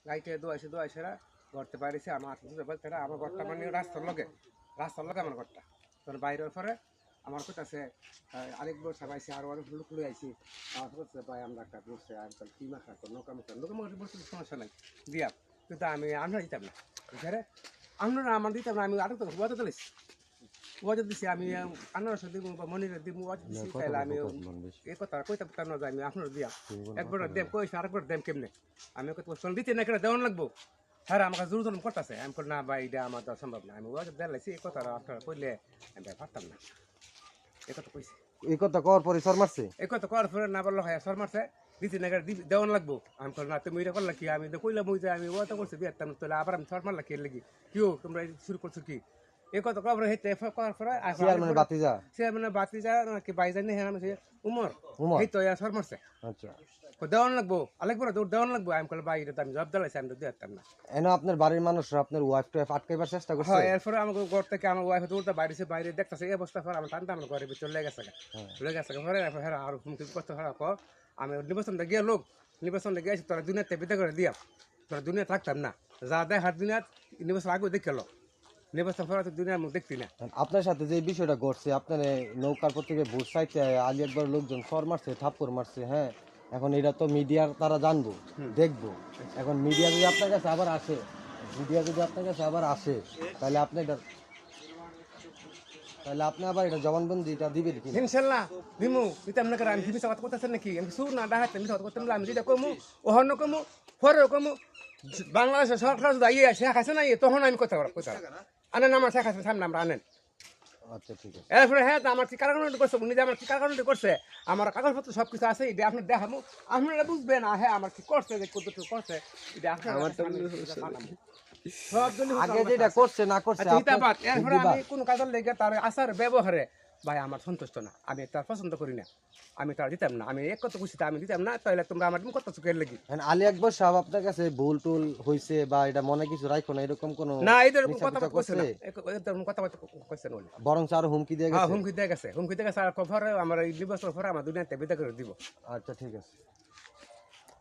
গাইতে দোয়াইছে ঘরতে বাইরেছে আমার আমার ঘরটা মানে রাস্তার লগে আমার ঘরটা তোর বাইরের পরে আমার কোথাছে আরেক বছর সবাইছে আরো অনেক লোক লুই আইছি আমার কোথাছে ভাই আমরা একটা বসছে আর কি মাখা নৌকা বসতে সমস্যা নাই দিয়া কিন্তু আমরা দিতাম না বুঝারে আমরা আমার দিতাম না আমি আরো তো ওয়াজ দিছি ওয়াজ দিছি আমি আনারস দিব বা মনিরে দিব ওয়াজ দিছি তাইলে আমি এই কথা কইতে পারতাম না যে আমি আপনার দিয়া একবার দেব কইছে আরেকবার দেব কেমনে আমি কত চল দিতে না কেন দেওয়ান লাগবো হ্যাঁ আমাকে জোর জোর করতেছে আমি না ভাই এটা আমার দেওয়া সম্ভব না আমি ওয়াজ দিলাইছি এই কথা আপনারা কইলে আমি পারতাম না এই কথা কইছি এই কথা কর পরে সর মারছে এই কথা করার পরে না বললো হয় সর মারছে দিতে না দেওয়ান লাগবো আমি না তুমি এটা করলা কি আমি কইলাম ওই যে আমি ওয়াজ করছি দিয়ে তাহলে আবার আমি সর মারলা কি লাগি কিও তোমরা শুরু করছো কি এই কথা কবার হেতে করার পরে চেয়ারম্যানের বাতিজা চেয়ারম্যানের বাতিজা নাকি বাইজানি হ্যাঁ আমি উমর এই তো সর মারছে আচ্ছা দেওয়ান লাগবো আরেকবার দেওয়ান লাগবো আমি কল ভাই এটা আমি জব দিলাইছি আমি তো দিতাম না এনে আপনার বাড়ির মানুষরা আপনার ওয়াইফ টু আটকাইবার চেষ্টা করছে হ্যাঁ এরপরে আমাকে ঘর থেকে আমার ওয়াইফ দৌড়তে বাইরে দেখতেছে এই অবস্থা পর আমার টানতে আমার ঘরের ভিতরে লেগে গেছে পরে হ্যাঁ আর হুমকি করতে হ্যাঁ আমি নির্বাচনটা গিয়ে লোক নির্বাচনটা গিয়েছি তোরা দুনিয়াতে বিদা করে দিয়া তোরা দুনিয়া থাকতাম না যা দেয় হাত দুনিয়া নির্বাচন আগে দেখলো নির্বাচন করা তো দুনিয়ার মুখ দেখতি না আপনার সাথে যে বিষয়টা ঘটছে আপনার নৌকার প্রত্যেকে ভোট চাইতে আলী একবার লোকজন সর মারছে থাপ্পড় মারছে হ্যাঁ এখন এটা তো মিডিয়ার তারা জানবো দেখবো এখন মিডিয়া যদি আপনার কাছে আবার আসে তাহলে আপনি এটা আবার এটা জবানবন্দিটা দিবেন কি ইনশাআল্লাহ দিমু দিতাম না আমি মিছা কথা করতেছেন নাকি আমি সুর না ডাহাতে মিছা কথা করতাম আমি যেটা কমু ওহন কমু ফরে কমু বাংলাদেশের সরকার যদি আইয়ে শেখ হাসিনা আইয়ে তখন আমি কথা আনেন আমার শেখ হাসিনা সামনে আমরা আনেন আচ্ছা ঠিক আছে এরপরে হ্যাঁ আমার কি কারণ করছে উনি যে আমার কি কারণ করছে আমার কাগজপত্র সব কিছু আছে এটা আপনার দেখাবো আপনারা বুঝবেন না হ্যাঁ আমার কি করছে যে কতটুকু করছে এটা আপনার সব জন্য আগে যেটা করছে না করছে এরপরে আমি কোন কাজের লেগে তার আচার ব্যবহারে ভাই আমার সন্তুষ্ট না আমি তার পছন্দ করি না আমি তার দিতাম না আমি এক কথা খুশিতে আমি দিতাম না তাহলে তোমরা আমার কত চোখের লেগে আলী একবার সাহেব আপনার কাছে ভুল টুল হয়েছে বা এটা মনে কিছু রাখো না এরকম কোন না এরকম কথা কইছে না এরকম কথা কইছে না বরং আরো হুমকি দিয়ে গেছে হুমকি দিয়ে গেছে আর কভারে আমার এই নির্বাচন পরে আমার দুনিয়াতে বিদা করে দিব আচ্ছা ঠিক আছে